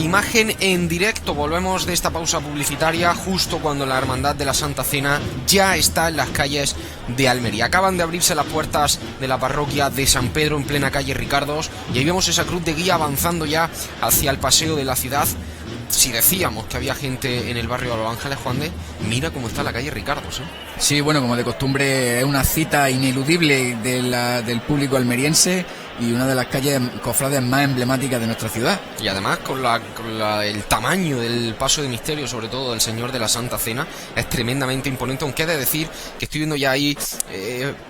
Imagen en directo, volvemos de esta pausa publicitaria justo cuando la Hermandad de la Santa Cena ya está en las calles de Almería. Acaban de abrirse las puertas de la parroquia de San Pedro en plena calle Ricardos y ahí vemos esa cruz de guía avanzando ya hacia el paseo de la ciudad. Si decíamos que había gente en el barrio de Los Ángeles, Juan de, mira cómo está la calle Ricardos, ¿eh? Sí, bueno, como de costumbre es una cita ineludible del público almeriense y una de las calles cofrades más emblemáticas de nuestra ciudad. Y además con el tamaño del paso de misterio, sobre todo del Señor de la Santa Cena, es tremendamente imponente, aunque he de decir que estoy viendo ya ahí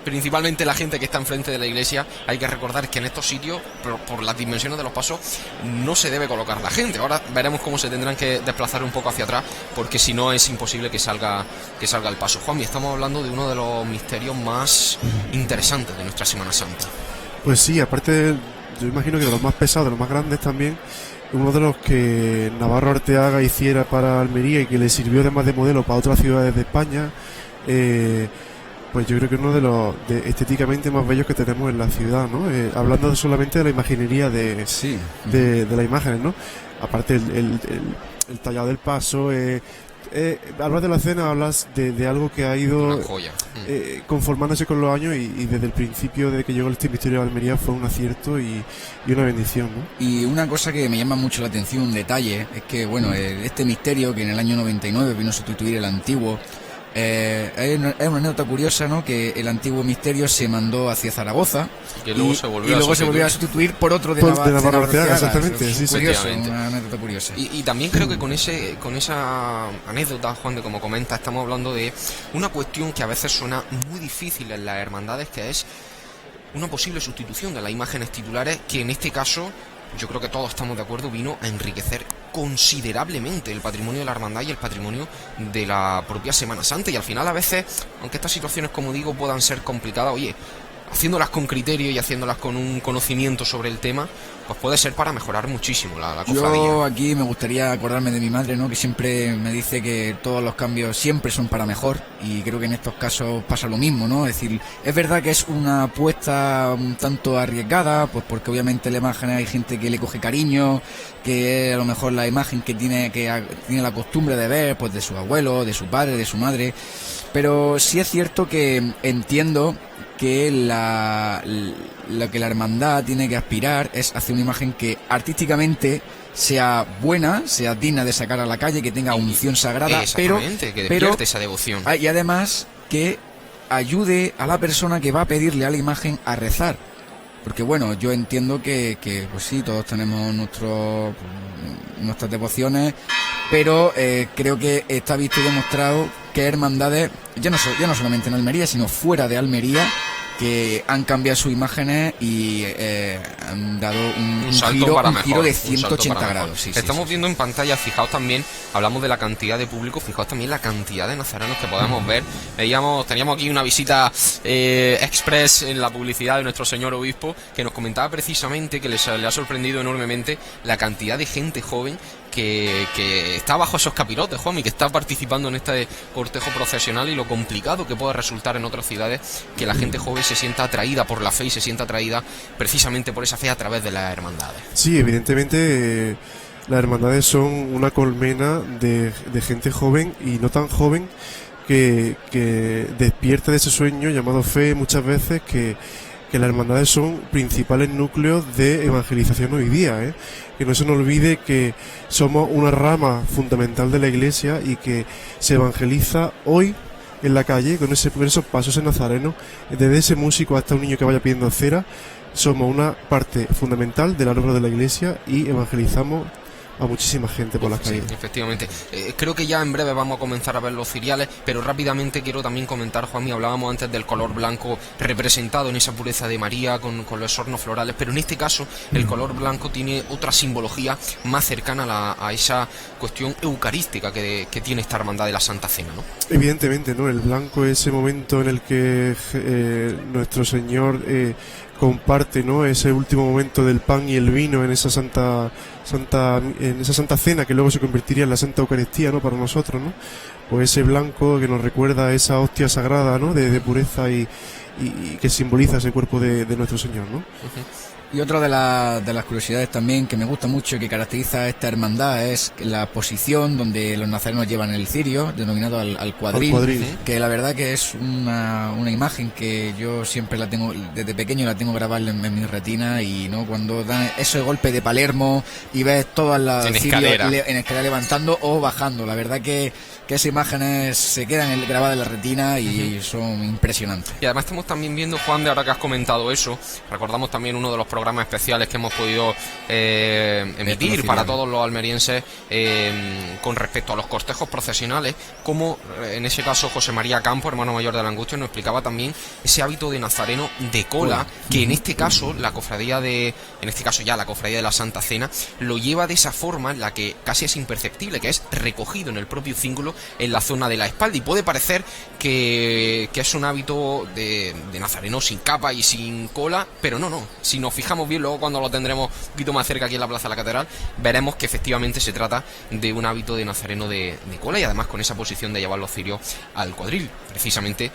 principalmente la gente que está enfrente de la iglesia. Hay que recordar que en estos sitios, por las dimensiones de los pasos, no se debe colocar la gente. Ahora veremos cómo se tendrán que desplazar un poco hacia atrás, porque si no es imposible que salga el paso. Juanmi, estamos hablando de uno de los misterios más interesantes de nuestra Semana Santa. Pues sí, aparte, yo imagino que de los más pesados, de los más grandes también, uno de los que Navarro Arteaga hiciera para Almería y que le sirvió además de modelo para otras ciudades de España, pues yo creo que es uno de los estéticamente más bellos que tenemos en la ciudad, ¿no? Hablando solamente de la imaginería de las imágenes, ¿no? Aparte el tallado del paso, hablas de la cena, hablas de algo que ha ido conformándose con los años y desde el principio de que llegó este misterio de Almería fue un acierto y una bendición, ¿no? Y una cosa que me llama mucho la atención, un detalle, es que bueno, este misterio que en el año 99 vino a sustituir el antiguo, es una anécdota curiosa, ¿no? Que el antiguo misterio se mandó hacia Zaragoza y luego se volvió a sustituir por otro de Navarro Arteaga, exactamente, sí, curioso, una anécdota curiosa. Y también creo que con esa anécdota, Juan, de como comenta, estamos hablando de una cuestión que a veces suena muy difícil en las hermandades, que es una posible sustitución de las imágenes titulares, que en este caso yo creo que todos estamos de acuerdo, vino a enriquecer considerablemente el patrimonio de la hermandad y el patrimonio de la propia Semana Santa. Y al final, a veces, aunque estas situaciones, como digo, puedan ser complicadas, oye, haciéndolas con criterio y haciéndolas con un conocimiento sobre el tema, pues puede ser para mejorar muchísimo la cofradía. Yo aquí me gustaría acordarme de mi madre, ¿no? Que siempre me dice que todos los cambios siempre son para mejor, y creo que en estos casos pasa lo mismo, ¿no? Es decir, es verdad que es una apuesta un tanto arriesgada, pues porque obviamente la imagen hay gente que le coge cariño, que es a lo mejor la imagen que tiene la costumbre de ver, pues de su abuelo, de su padre, de su madre, pero sí es cierto que entiendo que lo que la hermandad tiene que aspirar es hacer una imagen que artísticamente sea buena, sea digna de sacar a la calle, que tenga unción sagrada, que despierte esa devoción. Y además que ayude a la persona que va a pedirle a la imagen a rezar. Porque bueno, yo entiendo que pues sí, todos tenemos nuestras devociones, pero creo que está visto y demostrado que hermandades, ya no solamente en Almería, sino fuera de Almería, que han cambiado sus imágenes y han dado un giro de 180 grados. Sí, estamos viendo en pantalla, fijaos también, hablamos de la cantidad de público, fijaos también la cantidad de nazarenos que podemos ver. Teníamos aquí una visita express en la publicidad de nuestro señor obispo, que nos comentaba precisamente que le ha sorprendido enormemente la cantidad de gente joven que está bajo esos capirotes, Juan, y que está participando en este cortejo procesional, y lo complicado que puede resultar en otras ciudades que la gente joven se sienta atraída por la fe y se sienta atraída precisamente por esa fe a través de las hermandades. Sí, evidentemente las hermandades son una colmena de gente joven y no tan joven que despierta de ese sueño llamado fe muchas veces, que las hermandades son principales núcleos de evangelización hoy día, que no se nos olvide que somos una rama fundamental de la Iglesia y que se evangeliza hoy en la calle con esos pasos en nazareno, desde ese músico hasta un niño que vaya pidiendo cera. Somos una parte fundamental de la obra de la Iglesia y evangelizamos a muchísima gente por las calles. Sí, efectivamente. Creo que ya en breve vamos a comenzar a ver los ciriales, pero rápidamente quiero también comentar, Juanmi, hablábamos antes del color blanco representado en esa pureza de María con los hornos florales, pero en este caso el color blanco tiene otra simbología más cercana a esa cuestión eucarística que tiene esta hermandad de la Santa Cena, ¿no? Evidentemente, ¿no? El blanco es ese momento en el que nuestro Señor comparte, ¿no?, ese último momento del pan y el vino en esa santa cena que luego se convertiría en la Santa Eucaristía, ¿no?, para nosotros, ¿no? Pues ese blanco que nos recuerda a esa hostia sagrada, ¿no?, de pureza y que simboliza ese cuerpo de nuestro Señor, ¿no? Y otra de las curiosidades también que me gusta mucho y que caracteriza a esta hermandad es la posición donde los nazarenos llevan el cirio, denominado al cuadril, que la verdad que es una imagen que yo siempre la tengo, desde pequeño la tengo grabada en mi retina, y no cuando dan ese golpe de Palermo y ves todas las en cirios escalera. en escalera levantando o bajando, la verdad que esas imágenes se quedan grabadas en la retina y son impresionantes. Y además estamos también viendo, Juan, de ahora que has comentado eso, recordamos también uno de los programas especiales que hemos podido emitir para todos los almerienses con respecto a los cortejos procesionales, como en ese caso José María Campo, hermano mayor de la Angustia, nos explicaba también ese hábito de nazareno de cola, que en este caso la cofradía de la Santa Cena lo lleva de esa forma en la que casi es imperceptible, que es recogido en el propio cíngulo en la zona de la espalda, y puede parecer que es un hábito de nazareno sin capa y sin cola, pero no, si nos fijamos bien, luego cuando lo tendremos un poquito más cerca aquí en la Plaza de la Catedral, veremos que efectivamente se trata de un hábito de nazareno de cola, y además con esa posición de llevar los cirios al cuadril, precisamente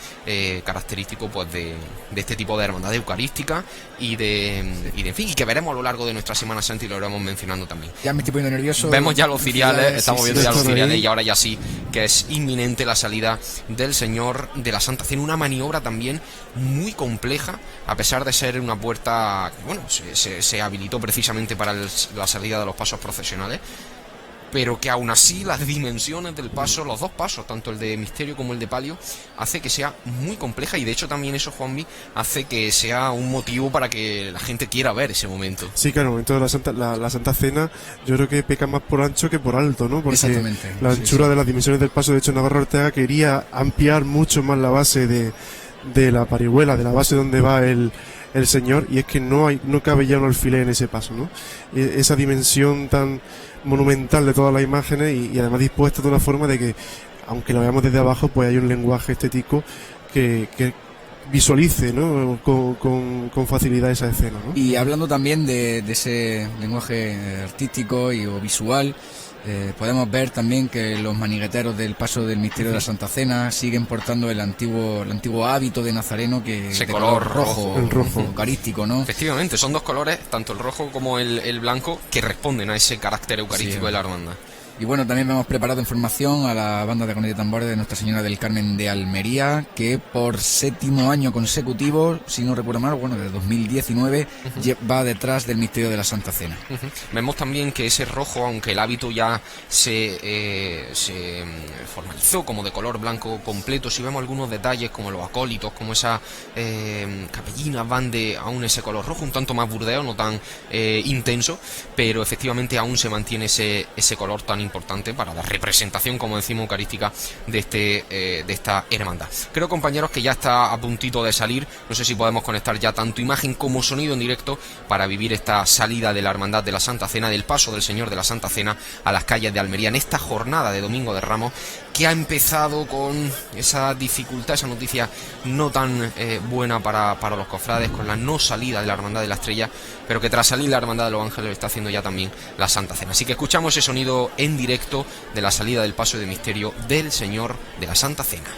característico pues de este tipo de hermandad eucarística y en fin, y que veremos a lo largo de nuestra Semana Santa, y lo iremos mencionando también. Ya me estoy poniendo nervioso. Vemos ya los ciriales, estamos viendo ya los ciriales, ahí. y ahora ya sí que es inminente la salida del Señor de la Santa Cena, una maniobra también muy compleja, a pesar de ser una puerta que, bueno, se habilitó precisamente para la salida de los pasos procesionales, pero que aún así las dimensiones del paso, los dos pasos, tanto el de misterio como el de palio, hace que sea muy compleja, y de hecho también eso, Juanmi, hace que sea un motivo para que la gente quiera ver ese momento. Sí, claro, el momento de la Santa Cena yo creo que peca más por ancho que por alto, ¿no? Porque Exactamente. la anchura de las dimensiones del paso, de hecho Navarro Ortega quería ampliar mucho más la base de la parihuela, de la base donde va el Señor, y es que no cabe ya un alfiler en ese paso, ¿no? Esa dimensión tan monumental de todas las imágenes, y además dispuesta de una forma de que, aunque lo veamos desde abajo, pues hay un lenguaje estético que visualice, ¿no? con facilidad esa escena, ¿no? Y hablando también de ese lenguaje artístico o visual, podemos ver también que los manigueteros del paso del misterio de la Santa Cena siguen portando el antiguo hábito de nazareno, que Ese de color rojo. El rojo. eucarístico, ¿no? Efectivamente, son dos colores, tanto el rojo como el blanco, que responden a ese carácter eucarístico Sí. de la hermandad. Y bueno, también hemos preparado información a la banda de cornetas y tambores de Nuestra Señora del Carmen de Almería, que por 7º año consecutivo, si no recuerdo mal, bueno, desde 2019, va detrás del misterio de la Santa Cena. Vemos también que ese rojo, aunque el hábito ya se formalizó como de color blanco completo, si vemos algunos detalles como los acólitos, como esas capellinas van de aún ese color rojo, un tanto más burdeo, no tan intenso, pero efectivamente aún se mantiene ese color tan importante para la representación, como decimos, eucarística de esta hermandad. Creo, compañeros, que ya está a puntito de salir. No sé si podemos conectar ya tanto imagen como sonido en directo para vivir esta salida de la hermandad de la Santa Cena, del paso del Señor de la Santa Cena a las calles de Almería en esta jornada de Domingo de Ramos, que ha empezado con esa dificultad, esa noticia no tan buena para los cofrades, con la no salida de la hermandad de la Estrella, pero que tras salir la hermandad de los Ángeles lo está haciendo ya también la Santa Cena. Así que escuchamos ese sonido en directo de la salida del paso de misterio del Señor de la Santa Cena.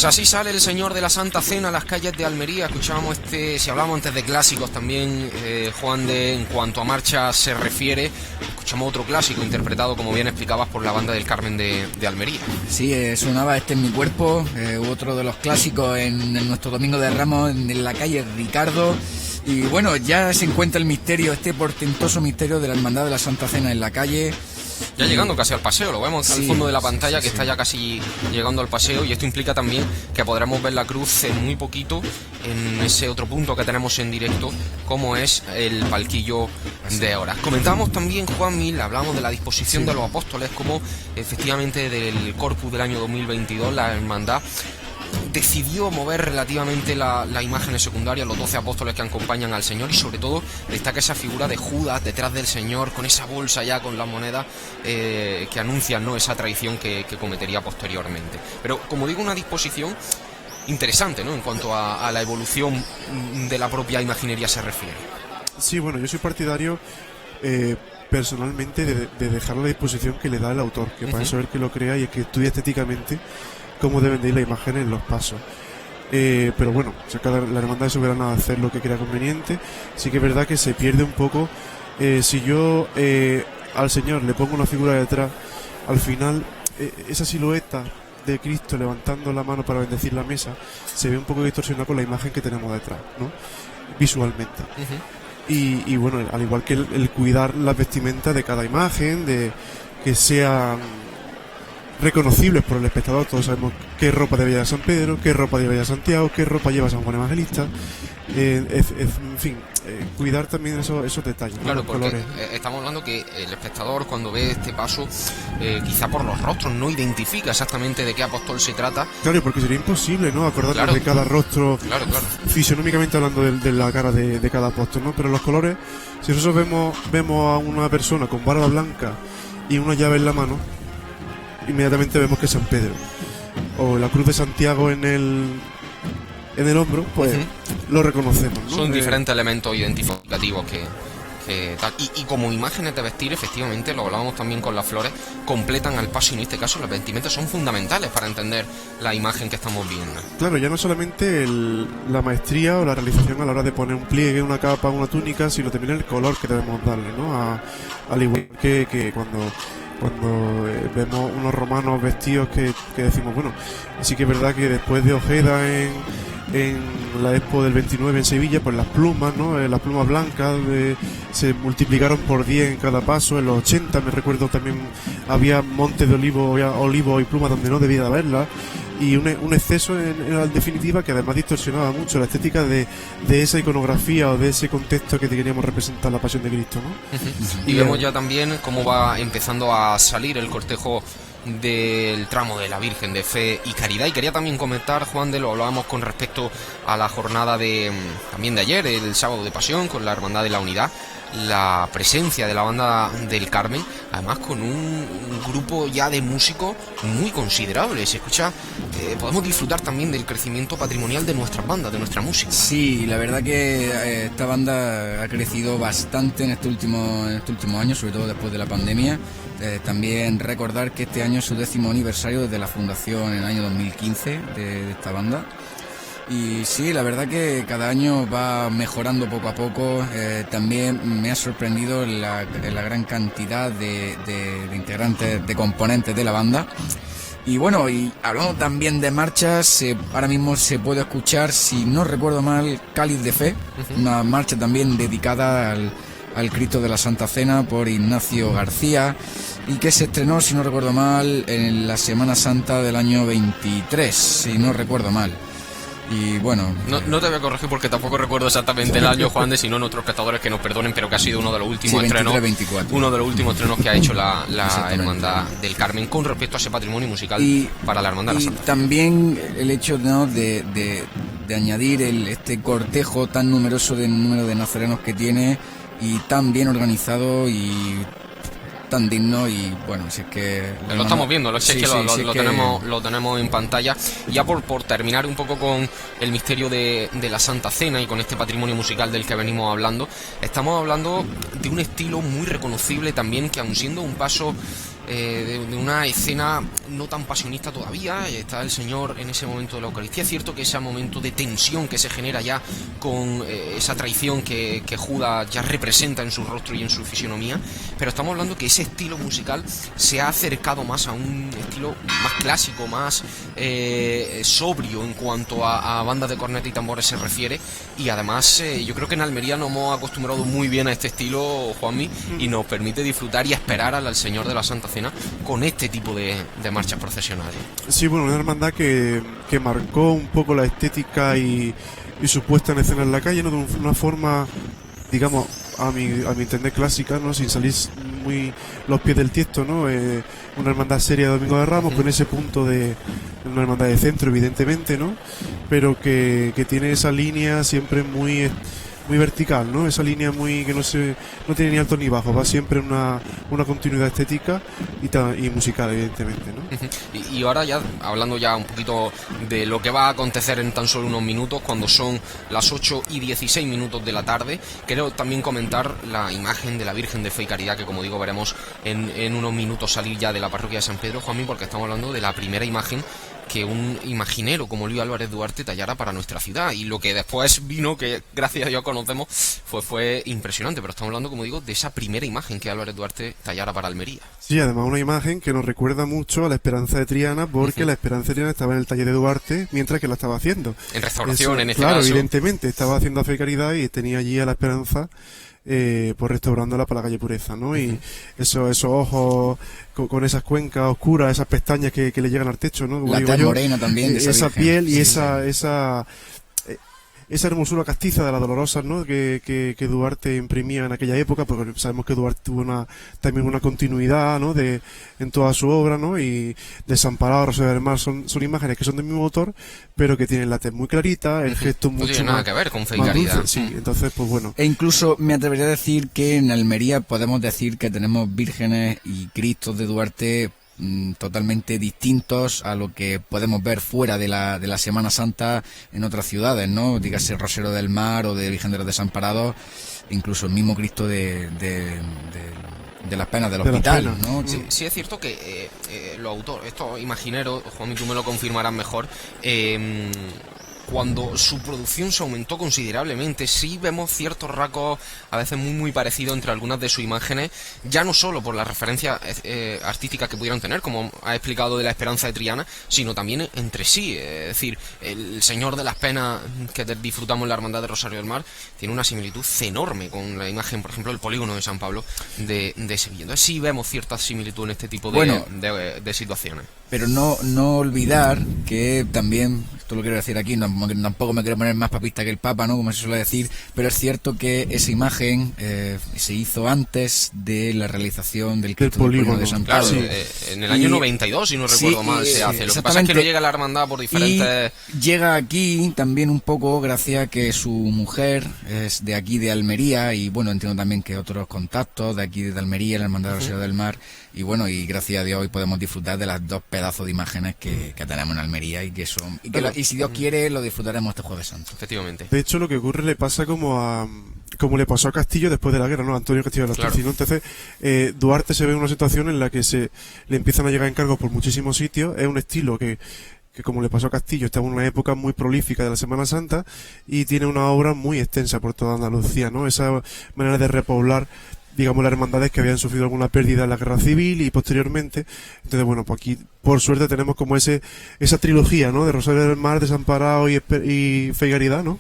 Pues así sale el Señor de la Santa Cena a las calles de Almería. Escuchábamos si hablamos antes de clásicos también, Juan de, en cuanto a marcha se refiere, escuchamos otro clásico interpretado, como bien explicabas, por la Banda del Carmen de Almería. Sí, sonaba Este en mi cuerpo, otro de los clásicos en nuestro Domingo de Ramos en la calle Ricardo. Y bueno, ya se encuentra el misterio, este portentoso misterio de la Hermandad de la Santa Cena en la calle. Ya llegando casi al paseo, lo vemos al fondo de la pantalla, que está ya casi llegando al paseo, y esto implica también que podremos ver la cruz en muy poquito en ese otro punto que tenemos en directo, como es el palquillo de horas. Comentábamos también, Juan Mil, hablamos de la disposición de los apóstoles, como efectivamente del Corpus del año 2022, la hermandad decidió mover relativamente las imágenes secundarias, los 12 apóstoles que acompañan al Señor, y sobre todo destaca esa figura de Judas detrás del Señor, con esa bolsa ya con las monedas que anuncian, ¿no?, esa traición que cometería posteriormente. Pero, como digo, una disposición interesante, ¿no?, en cuanto a la evolución de la propia imaginería se refiere. Sí, bueno, yo soy partidario personalmente de dejar la disposición que le da el autor, que para eso es el que lo crea y el que estudia estéticamente cómo deben de ir las imágenes en los pasos. Pero bueno, la hermandad es soberana de hacer lo que crea conveniente. Sí que es verdad que se pierde un poco. Si yo al Señor le pongo una figura detrás, al final esa silueta de Cristo levantando la mano para bendecir la mesa se ve un poco distorsionada con la imagen que tenemos detrás, ¿no?, visualmente. Y bueno, al igual que el cuidar las vestimentas de cada imagen, de que sean reconocibles por el espectador. Todos sabemos qué ropa debe llevar San Pedro, qué ropa debe llevar Santiago, qué ropa lleva San Juan Evangelista. En fin, cuidar también esos detalles. Claro, los porque colores. Estamos hablando que el espectador, cuando ve este paso, quizá por los rostros no identifica exactamente de qué apóstol se trata. Claro, porque sería imposible, ¿no?, acordarnos de cada rostro, fisionómicamente hablando de la cara de cada apóstol, ¿no? Pero los colores, si nosotros vemos a una persona con barba blanca y una llave en la mano, inmediatamente vemos que es San Pedro, o la cruz de Santiago en el hombro, pues lo reconocemos, ¿no? Son diferentes elementos identificativos que tal. Y como imágenes de vestir, efectivamente, lo hablábamos también con las flores, completan al paso, y en este caso las vestimentas son fundamentales para entender la imagen que estamos viendo. Claro, ya no solamente la maestría o la realización a la hora de poner un pliegue, una capa, una túnica, sino también el color que debemos darle, ¿no? Al igual que cuando vemos unos romanos vestidos que decimos, bueno, sí que es verdad que después de Ojeda en la Expo del 29 en Sevilla, pues las plumas, ¿no?, las plumas blancas se multiplicaron por 10 en cada paso. En los 80, me recuerdo, también había montes de olivos y plumas donde no debía de haberlas, y un exceso en definitiva, que además distorsionaba mucho la estética de esa iconografía o de ese contexto que queríamos representar la Pasión de Cristo, ¿no? Y vemos ya también cómo va empezando a salir el cortejo del tramo de la Virgen de Fe y Caridad. Y quería también comentar, Juan, lo hablábamos con respecto a la jornada también de ayer, el sábado de Pasión, con la Hermandad de la Unidad, la presencia de la Banda del Carmen, además con un grupo ya de músicos muy considerable. Se escucha, podemos disfrutar también del crecimiento patrimonial de nuestras bandas, de nuestra música. Sí, la verdad que esta banda ha crecido bastante en este último año, sobre todo después de la pandemia. También recordar que este año es su 10º aniversario desde la fundación en el año 2015 de esta banda. Y sí, la verdad que cada año va mejorando poco a poco. También me ha sorprendido la gran cantidad de integrantes, de componentes de la banda. Y bueno, y hablando también de marchas, ahora mismo se puede escuchar, si no recuerdo mal, Cáliz de Fe, una marcha también dedicada al Cristo de la Santa Cena por Ignacio García, y que se estrenó, si no recuerdo mal, en la Semana Santa del año 23, si no recuerdo mal. Y bueno, no te voy a corregir porque tampoco recuerdo exactamente el año, Juan de, si no nuestros espectadores que nos perdonen, pero que ha sido uno de los últimos estrenos, 24. Uno de los últimos estrenos que ha hecho la Hermandad del Carmen con respecto a ese patrimonio musical para la Hermandad de la Santa. Y también el hecho, ¿no?, de añadir este cortejo tan numeroso de número de nazarenos que tiene, y tan bien organizado y tan digno. Y bueno, si es que lo estamos viendo, lo tenemos en pantalla. Ya por terminar un poco con el misterio de la Santa Cena y con este patrimonio musical del que venimos hablando, estamos hablando de un estilo muy reconocible también, que aun siendo un paso de una escena no tan pasionista todavía, está el Señor en ese momento de la Eucaristía. Es cierto que ese momento de tensión que se genera ya con esa traición que Judas ya representa en su rostro y en su fisionomía, pero estamos hablando que ese estilo musical se ha acercado más a un estilo más clásico, más sobrio en cuanto a bandas de corneta y tambores se refiere, y además yo creo que en Almería nos hemos acostumbrado muy bien a este estilo, Juanmi, y nos permite disfrutar y esperar al Señor de la Santa Cena con este tipo de marchas procesionales. Sí, bueno, una hermandad que marcó un poco la estética y su puesta en escena en la calle, ¿no? De una forma, digamos, a mi entender clásica, ¿no? Sin salir muy los pies del tiesto, ¿no? Una hermandad seria de Domingo de Ramos, con ese punto de una hermandad de centro, evidentemente, ¿no? Pero que tiene esa línea siempre muy vertical, ¿no? Esa línea muy que no tiene ni alto ni bajo, va siempre en una continuidad estética y musical, evidentemente, ¿no? Y ahora ya, hablando ya un poquito de lo que va a acontecer en tan solo unos minutos, cuando son las 8:16 de la tarde, quiero también comentar la imagen de la Virgen de Fe y Caridad, que como digo veremos en unos minutos salir ya de la parroquia de San Pedro, Juanmi, porque estamos hablando de la primera imagen que un imaginero como Luis Álvarez Duarte tallara para nuestra ciudad, y lo que después vino, que gracias a Dios conocemos, fue impresionante, pero estamos hablando, como digo, de esa primera imagen que Álvarez Duarte tallara para Almería. Sí, además una imagen que nos recuerda mucho a la Esperanza de Triana, porque la Esperanza de Triana estaba en el taller de Duarte mientras que la estaba haciendo. En restauración, en este caso. Claro, caso. Evidentemente, estaba haciendo Fe y Caridad y tenía allí a la Esperanza pues restaurándola para la calle Pureza, ¿no? Y esos ojos con esas cuencas oscuras, esas pestañas que le llegan al techo, ¿no? Como la digo tez yo, morena también de esa Virgen. piel y Sí, esa hermosura castiza de la Dolorosa, ¿no? Que Duarte imprimía en aquella época, porque sabemos que Duarte tuvo también una continuidad, ¿no? En toda su obra, ¿no? Y Desamparado, Rosario del Mar son imágenes que son del mismo autor, pero que tienen la tez muy clarita, el gesto mucho no tiene nada que ver con Fe y más Caridad. dulce. Sí, entonces, pues bueno. E incluso me atrevería a decir que en Almería podemos decir que tenemos vírgenes y cristos de Duarte totalmente distintos a lo que podemos ver fuera de la Semana Santa en otras ciudades, ¿no? Dígase Rosero del Mar o de Virgen de los Desamparados, incluso el mismo Cristo de las penas del hospital, ¿no? Sí, es cierto que los autores, estos imagineros, Juan, y tú me lo confirmarás mejor, cuando su producción se aumentó considerablemente, sí vemos ciertos rasgos a veces muy parecidos entre algunas de sus imágenes, ya no solo por las referencias artísticas que pudieran tener, como ha explicado de la Esperanza de Triana, sino también entre sí. Es decir, el Señor de las Penas que disfrutamos en la Hermandad de Rosario del Mar tiene una similitud enorme con la imagen, por ejemplo, del polígono de San Pablo de Sevilla. Entonces sí vemos cierta similitud en este tipo de situaciones. Pero no olvidar que también, esto lo quiero decir aquí, tampoco me quiero poner más papista que el Papa, ¿no? Como se suele decir, pero es cierto que esa imagen se hizo antes de la realización del Cristo del Polígono de San Pablo. Claro, en el año 92, si no recuerdo mal, se hace. Lo que pasa es que no llega a la hermandad por diferentes... Y llega aquí también un poco gracias a que su mujer es de aquí de Almería, y bueno, entiendo también que otros contactos de aquí de Almería, la Hermandad de Rosario del Mar, y bueno, y gracias a Dios hoy podemos disfrutar de las dos pedazos de imágenes que tenemos en Almería y que son y si Dios quiere lo disfrutaremos este Jueves Santo. Efectivamente. De hecho, lo que ocurre le pasa como le pasó a Castillo después de la guerra, ¿no? Antonio Castillo de los Terci, ¿no? Entonces, Duarte se ve en una situación en la que le empiezan a llegar encargos por muchísimos sitios. Es un estilo que como le pasó a Castillo, está en una época muy prolífica de la Semana Santa y tiene una obra muy extensa por toda Andalucía, ¿no? Esa manera de repoblar, digamos, las hermandades que habían sufrido alguna pérdida en la guerra civil y posteriormente. Entonces, bueno, pues aquí por suerte tenemos como esa trilogía, ¿no? De Rosario del Mar, Desamparado y Fe y Caridad, ¿no?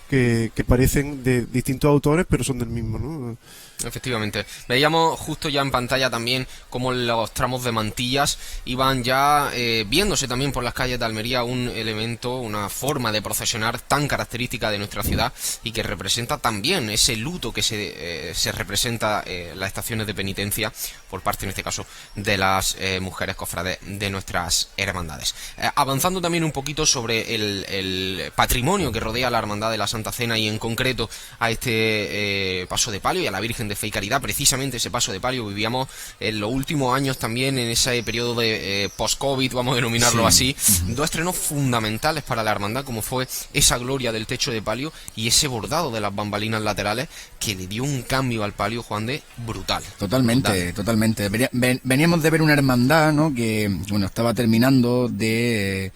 Que parecen de distintos autores, pero son del mismo, ¿no? Efectivamente. Veíamos justo ya en pantalla también cómo los tramos de mantillas iban ya viéndose también por las calles de Almería, un elemento, una forma de procesionar tan característica de nuestra ciudad y que representa también ese luto que se representa en las estaciones de penitencia por parte, en este caso, de las mujeres cofrades de nuestras hermandades. Avanzando también un poquito sobre el patrimonio que rodea la Hermandad de la Santa Santa Cena y en concreto a este paso de palio y a la Virgen de Fe y Caridad. Precisamente ese paso de palio vivíamos en los últimos años también en ese periodo de post-COVID, vamos a denominarlo así, dos estrenos fundamentales para la hermandad, como fue esa gloria del techo de palio y ese bordado de las bambalinas laterales que le dio un cambio al palio, Juan de brutal. Totalmente. Veníamos de ver una hermandad, ¿no? Que, bueno, estaba terminando de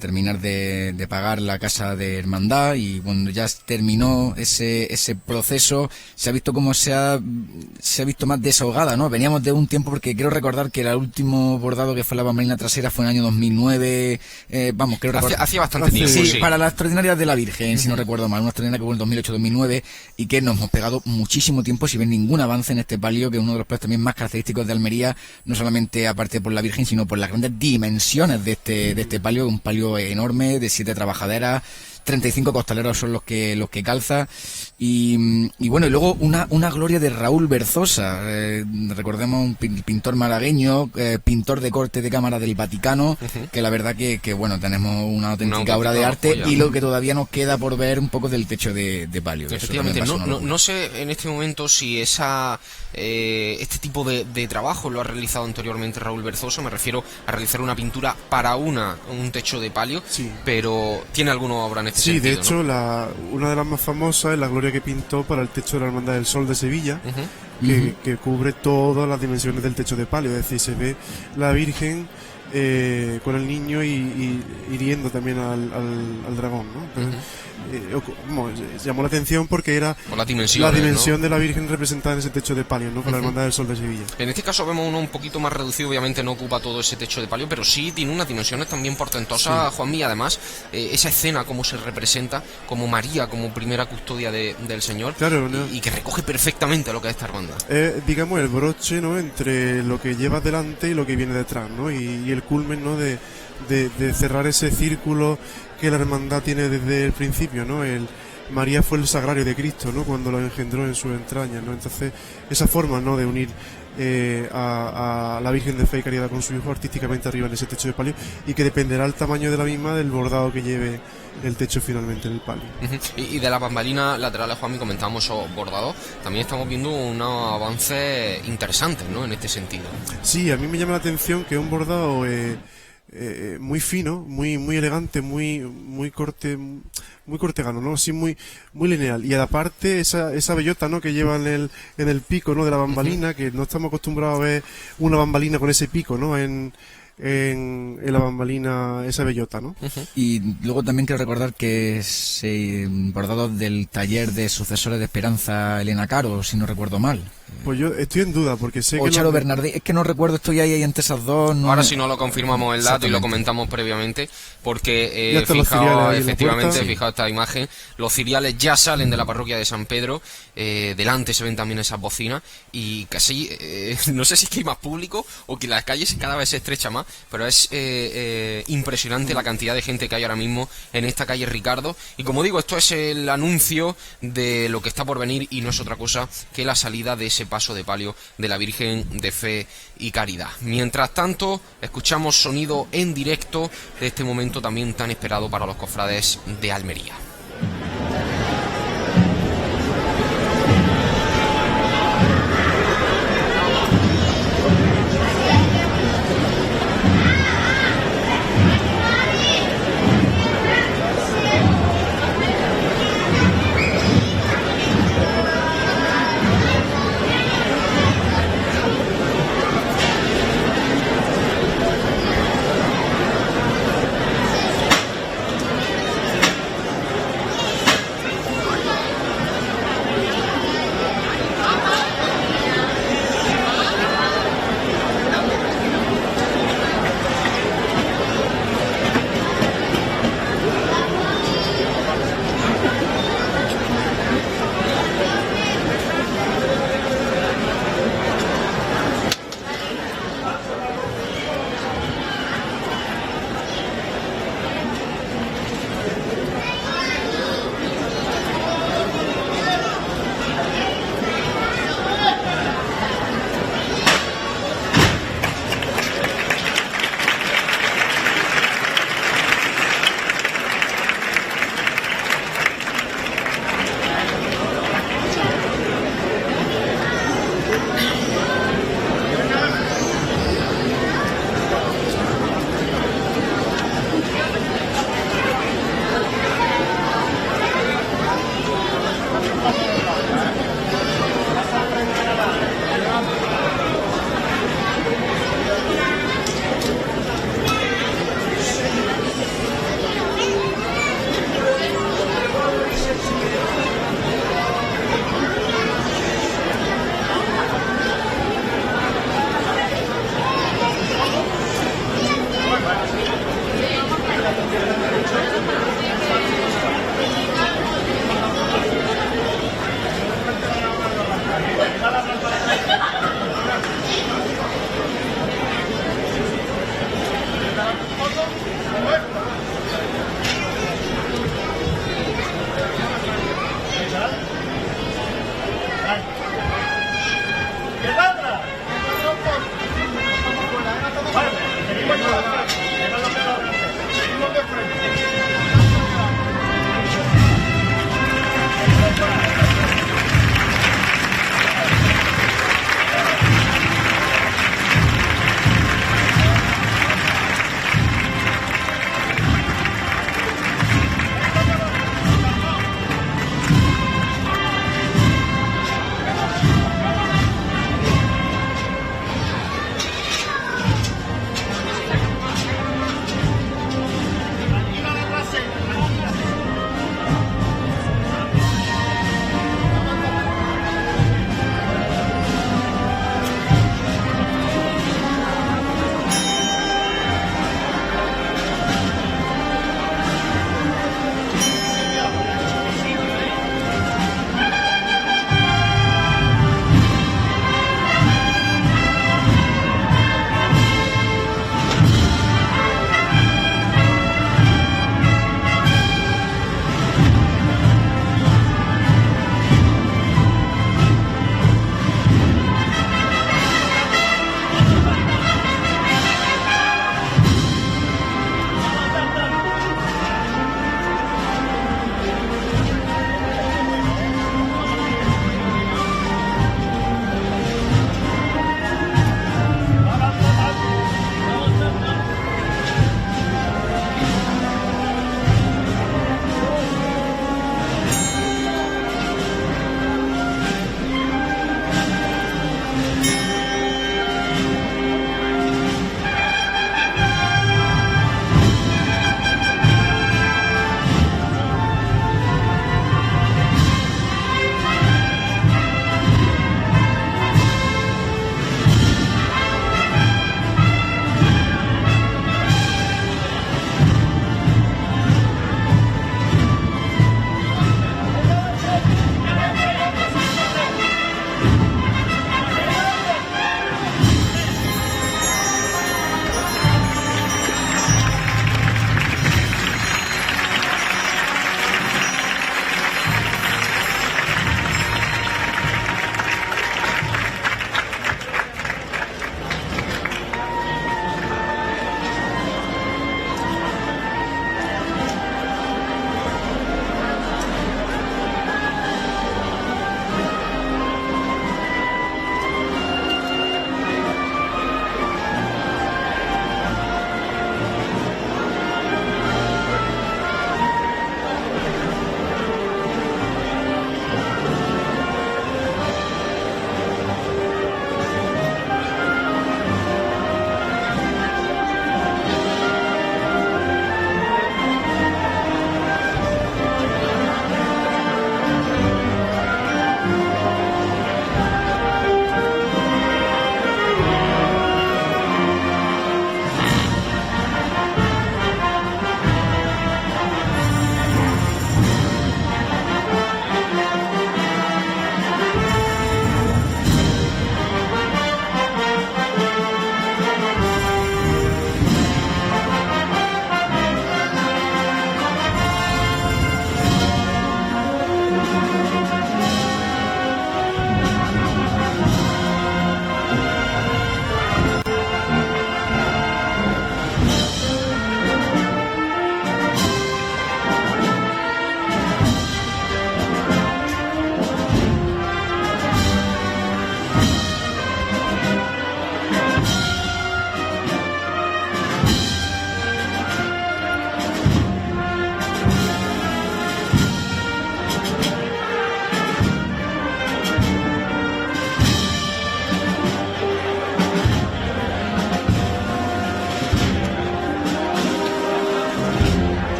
terminar de pagar la casa de hermandad, y cuando ya terminó ese proceso se ha visto como se ha visto más desahogada, ¿no? Veníamos de un tiempo, porque quiero recordar que el último bordado que fue la bambalina trasera fue en el año 2009, hacía bastante tiempo, sí. Para la extraordinaria de la Virgen, si no recuerdo mal, una extraordinaria que fue en 2008-2009, y que nos hemos pegado muchísimo tiempo sin ver ningún avance en este palio, que es uno de los palios también más característicos de Almería, no solamente aparte por la Virgen, sino por las grandes dimensiones de este palio, un palio enorme de 7 trabajaderas, 35 costaleros son los que calza, y bueno, y luego una gloria de Raúl Berzosa, recordemos un pintor malagueño, pintor de corte de cámara del Vaticano, que la verdad que bueno, tenemos una auténtica obra de arte, joya. Y lo que todavía nos queda por ver un poco del techo de palio. Efectivamente, no sé en este momento si este tipo de trabajo lo ha realizado anteriormente Raúl Berzosa. Me refiero a realizar una pintura para un techo de palio, sí. Pero ¿tiene alguna obra en este sentido? Sí, de hecho, ¿no? Una de las más famosas es la gloria que pintó para el techo de la Hermandad del Sol de Sevilla, que cubre todas las dimensiones del techo de palio, es decir, se ve la Virgen con el niño y hiriendo también al dragón, ¿no? Llamó la atención porque era la dimensión, ¿no?, de la Virgen representada en ese techo de palio, ¿no?, con la Hermandad del Sol de Sevilla. En este caso vemos uno un poquito más reducido, obviamente no ocupa todo ese techo de palio, pero sí tiene unas dimensiones también portentosas, sí. Juanmi, además, esa escena, cómo se representa, como María, como primera custodia del Señor, claro, ¿no?, y que recoge perfectamente lo que es esta hermandad. Digamos, el broche, ¿no?, entre lo que lleva delante y lo que viene detrás, ¿no?, y el culmen, ¿no?, de cerrar ese círculo que la hermandad tiene desde el principio, ¿no? María fue el sagrario de Cristo, ¿no?, cuando lo engendró en sus entrañas, ¿no? Entonces, esa forma, ¿no?, de unir a la Virgen de Fe y Caridad con su hijo artísticamente arriba en ese techo de palio, y que dependerá el tamaño de la misma del bordado que lleve el techo finalmente en el palio. Y de la bambalina laterales, Juanmi, comentábamos esos bordados, también estamos viendo unos avances interesantes, ¿no?, en este sentido. Sí, a mí me llama la atención que un bordado muy fino, muy elegante, muy cortegano, ¿no? Así muy lineal, y aparte esa bellota, ¿no?, que lleva en el pico, ¿no?, de la bambalina, que no estamos acostumbrados a ver una bambalina con ese pico, ¿no?, en la bambalina, esa bellota, ¿no? Y luego también quiero recordar que bordados del taller de sucesores de Esperanza Elena Caro, si no recuerdo mal. Pues yo estoy en duda, porque sé o que Charo Bernardí, es que no recuerdo, estoy ahí entre esas dos. No, ahora si no lo confirmamos el dato y lo comentamos previamente, porque fijaos esta imagen, los ciriales ya salen de la parroquia de San Pedro, delante se ven también esas bocinas, y casi, no sé si es que hay más público o que las calles cada vez se estrechan más, pero es impresionante la cantidad de gente que hay ahora mismo en esta calle Ricardo, y como digo, esto es el anuncio de lo que está por venir, y no es otra cosa que la salida de ese paso de palio de la Virgen de Fe y Caridad. Mientras tanto, escuchamos sonido en directo de este momento también tan esperado para los cofrades de Almería.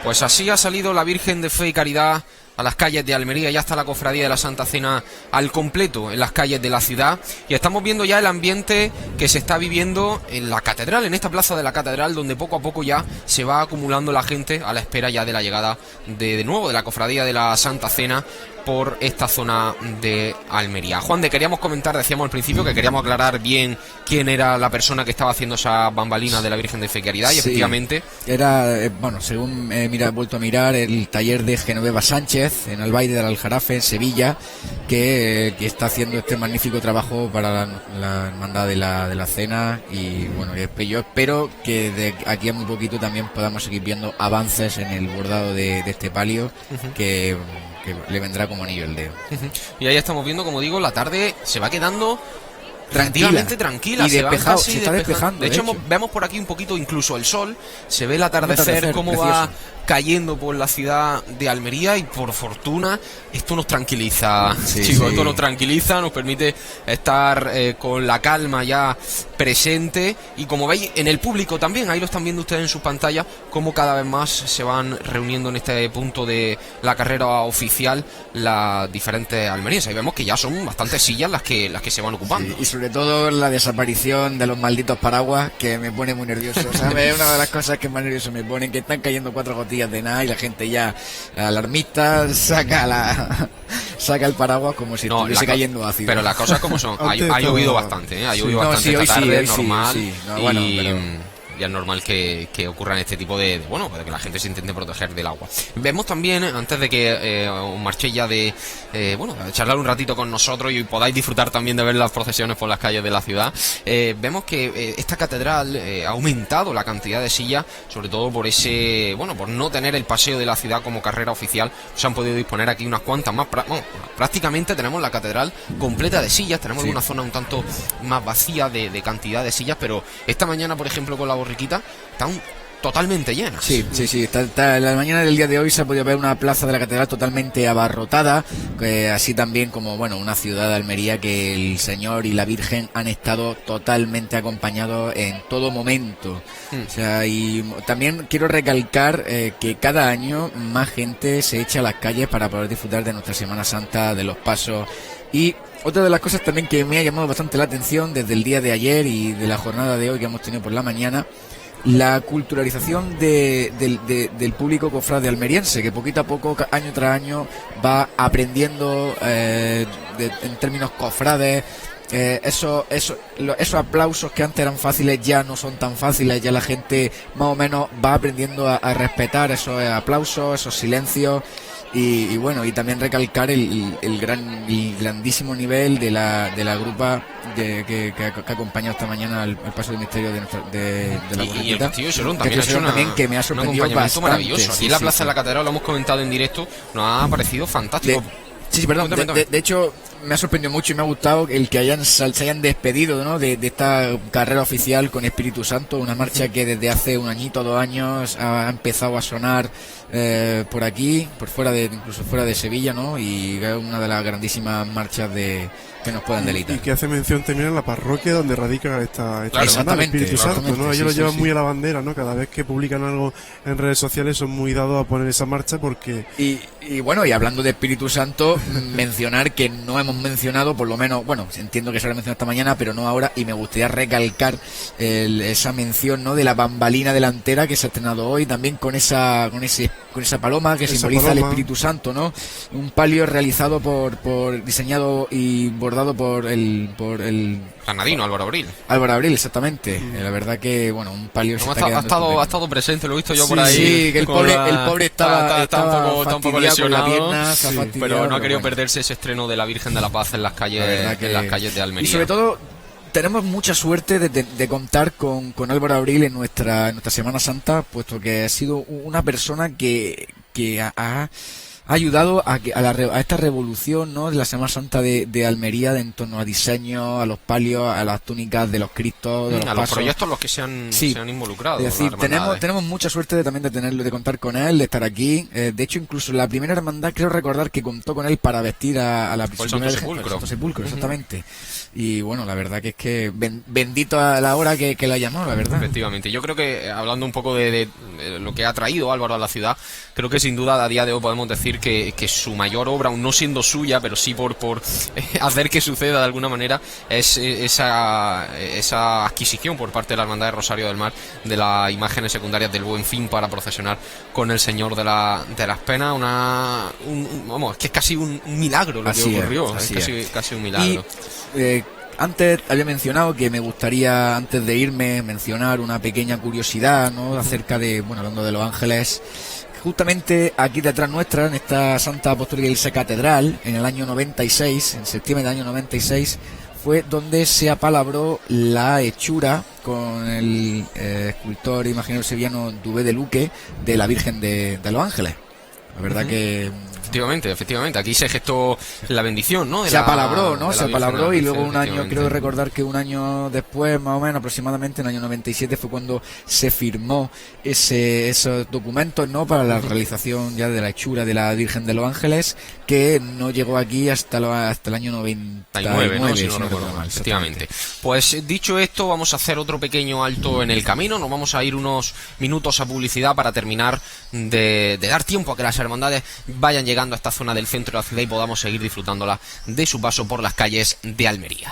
Pues así ha salido la Virgen de Fe y Caridad a las calles de Almería. Ya está la cofradía de la Santa Cena al completo en las calles de la ciudad, y estamos viendo ya el ambiente que se está viviendo en la catedral, en esta plaza de la catedral, donde poco a poco ya se va acumulando la gente a la espera ya de la llegada de nuevo de la cofradía de la Santa Cena por esta zona de Almería. Juan, queríamos comentar, decíamos al principio que queríamos aclarar bien quién era la persona que estaba haciendo esa bambalina de la Virgen de Fe y Caridad, y sí, efectivamente era, bueno, según he vuelto a mirar, el taller de Genoveva Sánchez en Albaide del Aljarafe, en Sevilla, que está haciendo este magnífico trabajo para la hermandad de la cena. Y bueno, yo espero que de aquí a muy poquito también podamos seguir viendo avances en el bordado de este palio, que le vendrá como anillo el dedo. Y ahí estamos viendo, como digo, la tarde se va quedando relativamente tranquila y despejado, se está despejando. De hecho, vemos por aquí un poquito incluso el sol, se ve el atardecer cómo precioso. Va cayendo por la ciudad de Almería, y por fortuna esto nos tranquiliza, sí, chicos, sí. Esto nos tranquiliza, nos permite estar con la calma ya presente, y como veis en el público también, ahí lo están viendo ustedes en sus pantallas, como cada vez más se van reuniendo en este punto de la carrera oficial las diferentes almerienses, y vemos que ya son bastantes sillas las que se van ocupando. Sí, y sobre todo la desaparición de los malditos paraguas, que me pone muy nervioso, ¿sabes? Una de las cosas que más nervioso me ponen, que están cayendo 4 gotillas de nada y la gente ya alarmista saca el paraguas como si estuviese cayendo ácido. Pero las cosas como son, ha llovido bastante, ha llovido bastante esta tarde, es normal, y es normal que ocurran este tipo de que la gente se intente proteger del agua. Vemos también, antes de que os marchéis ya de charlar un ratito con nosotros y podáis disfrutar también de ver las procesiones por las calles de la ciudad, vemos que esta catedral ha aumentado la cantidad de sillas, sobre todo por por no tener el paseo de la ciudad como carrera oficial. Se han podido disponer aquí unas cuantas más, prácticamente tenemos la catedral completa de sillas, tenemos alguna zona un tanto más vacía de cantidad de sillas, pero esta mañana, por ejemplo, con la borriquita, están totalmente llenas. Sí. En la mañana del día de hoy se ha podido ver una plaza de la catedral totalmente abarrotada, así también como una ciudad de Almería que el Señor y la Virgen han estado totalmente acompañados en todo momento. O sea, y también quiero recalcar que cada año más gente se echa a las calles para poder disfrutar de nuestra Semana Santa, de los pasos. Y otra de las cosas también que me ha llamado bastante la atención desde el día de ayer y de la jornada de hoy que hemos tenido por la mañana, la culturalización del público cofrade almeriense, que poquito a poco, año tras año, va aprendiendo en términos cofrades. Esos aplausos que antes eran fáciles ya no son tan fáciles, ya la gente más o menos va aprendiendo a respetar esos aplausos, esos silencios. Y también recalcar el grandísimo nivel de la grupa que ha acompañado esta mañana al paso del misterio de la borriquita. Y el Castillo de Solón también ha hecho que me ha sorprendido bastante, maravilloso. Aquí en la Plaza de la Catedral lo hemos comentado en directo, nos ha parecido fantástico. Perdón. De hecho, me ha sorprendido mucho y me ha gustado el que se hayan despedido, ¿no?, de esta carrera oficial con Espíritu Santo, una marcha que desde hace un añito, 2 años ha empezado a sonar por aquí, incluso fuera de Sevilla, ¿no? Y es una de las grandísimas marchas que nos puedan deleitar. Y que hace mención también a la parroquia donde radica esta hermandad, el Espíritu Santo, ¿no? Ellos lo llevan muy a la bandera, ¿no? Cada vez que publican algo en redes sociales son muy dados a poner esa marcha porque... Y hablando de Espíritu Santo, mencionar que no hemos mencionado, por lo menos, entiendo que se lo he mencionado esta mañana, pero no ahora, y me gustaría recalcar esa mención, ¿no?, de la bambalina delantera que se ha estrenado hoy, también con esa paloma que simboliza el Espíritu Santo, ¿no? Un palio realizado diseñado y bordado por el Granadino, Álvaro Abril. Álvaro Abril, exactamente. La verdad que, un palio ha estado presente, lo he visto yo por ahí. Sí, que el pobre está un poco lesionado, pierna, pero no ha querido perderse ese estreno de la Virgen de la Paz en las calles de Almería. Y sobre todo tenemos mucha suerte de contar con Álvaro Abril en nuestra Semana Santa, puesto que ha sido una persona que ha ha ayudado a esta revolución, ¿no?, de la Semana Santa de Almería, en torno a diseños, a los palios, a las túnicas de los cristos, de los a los pasos. proyectos en los que se han involucrado. Es decir, las hermandades. tenemos mucha suerte también de contar con él, de estar aquí. De hecho, incluso la primera hermandad, creo recordar que contó con él para vestir a la Fue el primera Santo Sepulcro. Santo Sepulcro, exactamente. Y bueno, la verdad que es que bendito a la hora que la llamó, la verdad. Efectivamente, yo creo que hablando un poco de lo que ha traído Álvaro a la ciudad, creo que sin duda a día de hoy podemos decir que su mayor obra, aún no siendo suya, pero sí por hacer que suceda de alguna manera, es esa adquisición por parte de la Hermandad de Rosario del Mar de las imágenes secundarias del Buen Fin para procesionar con el Señor de las Penas. Vamos, es que es casi un milagro lo que ocurrió, es casi un milagro. Y, antes había mencionado que me gustaría, antes de irme, mencionar una pequeña curiosidad, ¿no?, acerca de, bueno, hablando de los ángeles. Justamente aquí detrás nuestra, en esta Santa Apostólica Iglesia Catedral, en el año 96, en septiembre del año 96, fue donde se apalabró la hechura con el escultor e imaginero sevillano Dubé de Luque de la Virgen de los Ángeles. La verdad que... Efectivamente, aquí se gestó la bendición, ¿no? Se apalabró, ¿no? Se apalabró y luego un año, creo recordar que un año después, más o menos, aproximadamente, en el año 97, fue cuando se firmó esos documentos, ¿no?, para la realización ya de la hechura de la Virgen de los Ángeles, que no llegó aquí hasta el año 99, ¿no? Si no recuerdo mal, efectivamente. Pues dicho esto, vamos a hacer otro pequeño alto en el camino, nos vamos a ir unos minutos a publicidad para terminar de dar tiempo a que las hermandades vayan llegando a esta zona del centro de la ciudad y podamos seguir disfrutándola de su paso por las calles de Almería.